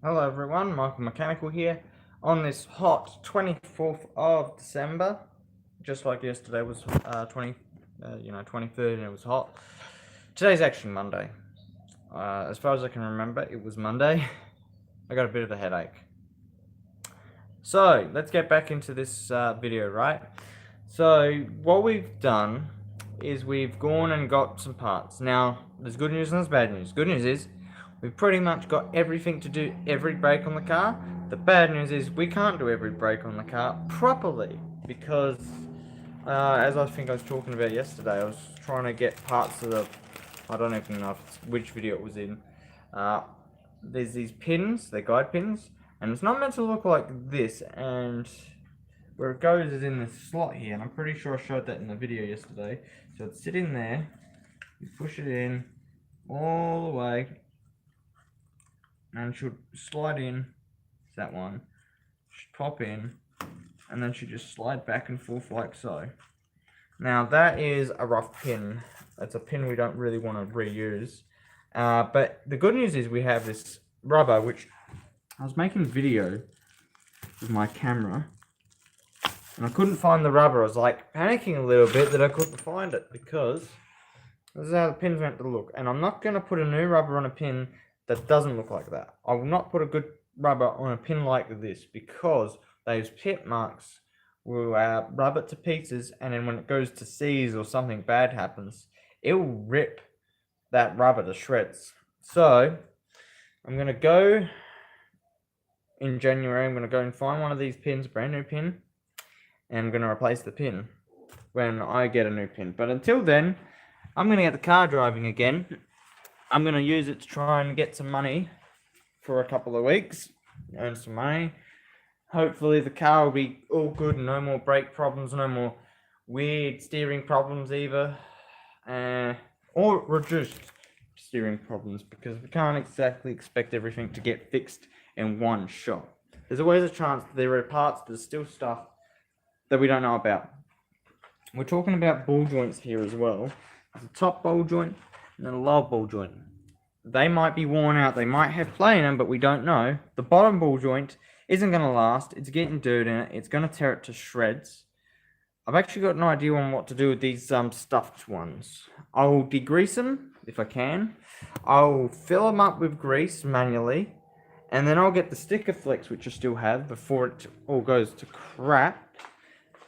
Hello everyone, Michael Mechanical here on this hot 24th of December. Just like yesterday was 23rd and it was hot. Today's actually Monday. As far as I can remember, it was Monday. I got a bit of a headache. So let's get back into this video, right? So what we've done is we've gone and got some parts. Now, there's good news and there's bad news. Good news is we've pretty much got everything to do every brake on the car. The bad news is we can't do every brake on the car properly because, as I think I was talking about yesterday, I was trying to get parts of the, I don't even know which video it was in. There's these pins, they're guide pins, and it's not meant to look like this, and where it goes is in this slot here, and I'm pretty sure I showed that in the video yesterday. So it's sit in there, you push it in all the way, and it should slide in, that one, should pop in, and then should just slide back and forth like so. Now that is a rough pin. It's a pin we don't really want to reuse. But the good news is we have this rubber, which I was making a video with my camera, and I couldn't find the rubber. I was like panicking a little bit that I couldn't find it because this is how the pin's meant to look. And I'm not going to put a new rubber on a pin that doesn't look like that. I will not put a good rubber on a pin like this because those pit marks will rub it to pieces, and then when it goes to seize or something bad happens, it will rip that rubber to shreds. So I'm going to go in January, I'm going to go and find one of these pins, a brand new pin, and I'm going to replace the pin when I get a new pin. But until then, I'm going to get the car driving again. I'm going to use it to try and get some money for a couple of weeks, earn some money. Hopefully the car will be all good, no more brake problems, no more weird steering problems either, or reduced steering problems, because we can't exactly expect everything to get fixed in one shot. There's always a chance that there are parts, there's still stuff that we don't know about. We're talking about ball joints here as well. There's a top ball joint and then a lower ball joint. They might be worn out, they might have play in them, but we don't know. The bottom ball joint isn't going to last, it's getting dirt in it, it's going to tear it to shreds. I've actually got an idea on what to do with these stuffed ones. I'll degrease them if I can. I'll fill them up with grease manually, and then I'll get the sticker flex, which I still have, before it all goes to crap.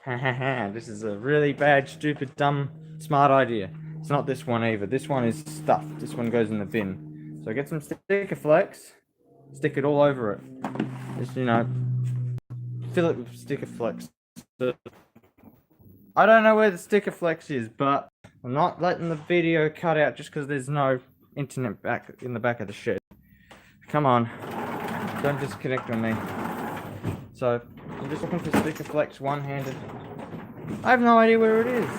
This is a really bad, stupid, dumb, smart idea. It's not this one either. This one is stuffed. This one goes in the bin. So get some sticker flex, stick it all over it. Just, fill it with sticker flex. I don't know where the sticker flex is, but I'm not letting the video cut out just because there's no internet back in the back of the shed. Come on, don't disconnect on me. So I'm just looking for sticker flex one-handed. I have no idea where it is.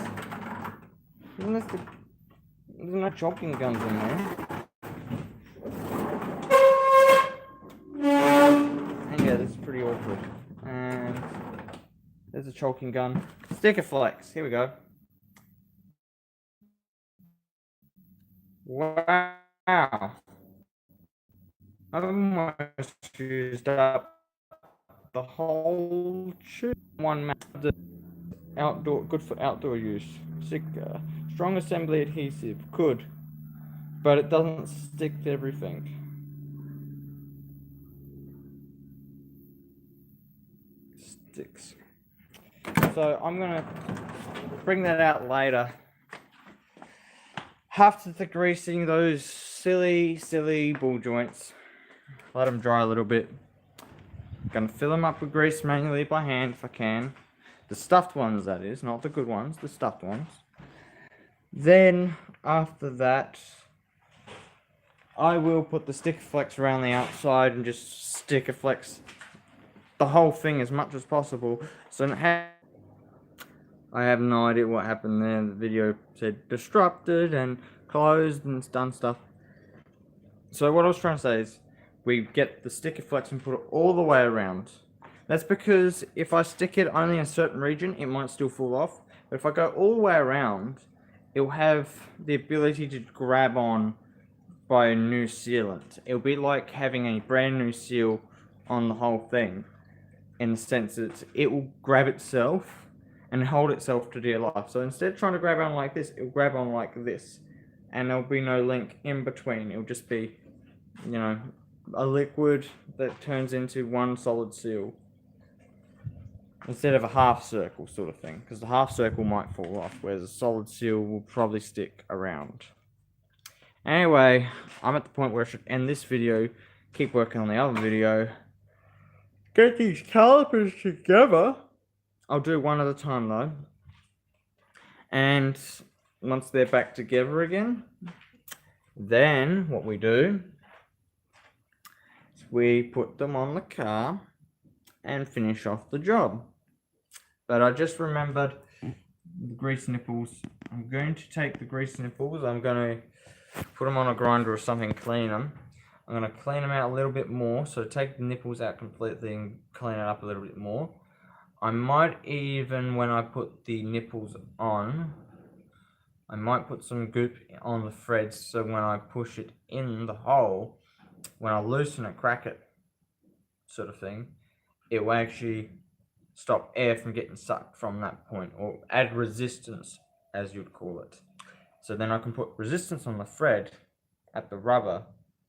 There's no choking guns in there. And yeah, this is pretty awkward. And there's a choking gun. Sticker flex. Here we go. Wow. I've almost used up the whole tube. One map. Outdoor, good for outdoor use. Strong assembly adhesive. Good. But it doesn't stick to everything. Sticks. So I'm going to bring that out later. After degreasing those silly ball joints, let them dry a little bit. I'm going to fill them up with grease manually by hand if I can. The stuffed ones, that is, not the good ones, the stuffed ones. Then, after that, I will put the sticker flex around the outside and just sticker flex the whole thing as much as possible. So I have no idea what happened there. The video said disrupted and closed and done stuff. So what I was trying to say is we get the sticker flex and put it all the way around. That's because if I stick it only in a certain region, it might still fall off. But if I go all the way around, it'll have the ability to grab on by a new sealant. It'll be like having a brand new seal on the whole thing, in the sense that it will grab itself and hold itself to dear life. So instead of trying to grab on like this, it'll grab on like this, and there'll be no link in between. It'll just be, you know, a liquid that turns into one solid seal, instead of a half circle sort of thing, because the half circle might fall off, whereas a solid seal will probably stick around. Anyway, I'm at the point where I should end this video, keep working on the other video, get these calipers together. I'll do one at a time though. And once they're back together again, then what we do is we put them on the car and finish off the job. But I just remembered the grease nipples. I'm going to take the grease nipples, I'm going to put them on a grinder or something, clean them. I'm going to clean them out a little bit more, so take the nipples out completely and clean it up a little bit more. I might even, when I put the nipples on, I might put some goop on the threads, so when I push it in the hole, when I loosen it, crack it, sort of thing, it will actually stop air from getting sucked from that point, or add resistance, as you'd call it. So then I can put resistance on the thread at the rubber,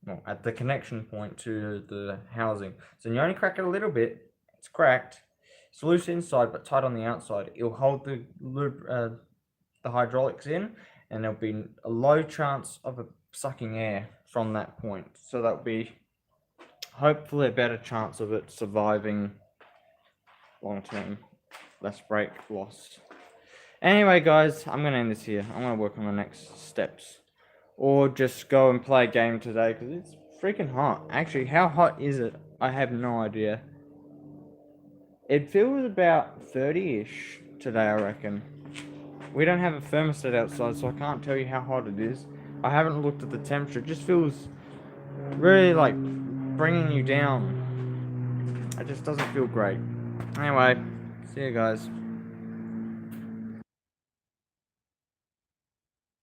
well, at the connection point to the housing. So you only crack it a little bit, it's cracked, it's loose inside but tight on the outside. It'll hold the hydraulics in, and there'll be a low chance of sucking air from that point. So that'll be hopefully a better chance of it surviving long term, less brake loss. Anyway guys, I'm going to end this here. I'm going to work on the next steps, or just go and play a game today, because it's freaking hot. Actually, how hot is it? I have no idea. It feels about 30-ish today, I reckon. We don't have a thermostat outside, so I can't tell you how hot it is. I haven't looked at the temperature. It just feels really like bringing you down. It just doesn't feel great. Anyway, see you guys.